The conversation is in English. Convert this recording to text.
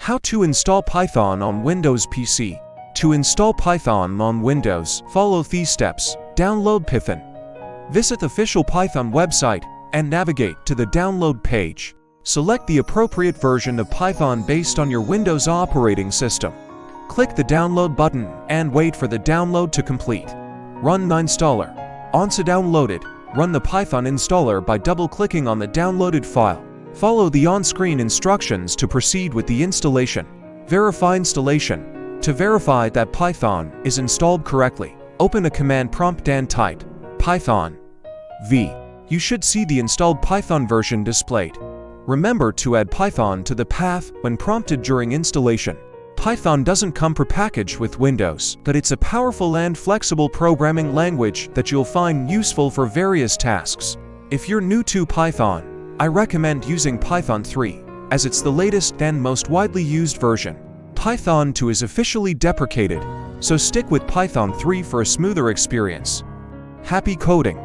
How to install Python on Windows PC. To install Python on Windows, follow these steps. Download Python. Visit the official Python website and navigate to the download page. Select the appropriate version of Python based on your Windows operating system. Click the download button and wait for the download to complete. Run the installer. Once downloaded, run the Python installer by double-clicking on the downloaded file. Follow the on-screen instructions to proceed with the installation. Verify installation. To verify that Python is installed correctly, open a command prompt and type Python v. You should see the installed Python version displayed. Remember to add Python to the path when prompted during installation. Python doesn't come prepackaged with Windows, but it's a powerful and flexible programming language that you'll find useful for various tasks. If you're new to Python, I recommend using Python 3, as it's the latest and most widely used version. Python 2 is officially deprecated, so stick with Python 3 for a smoother experience. Happy coding!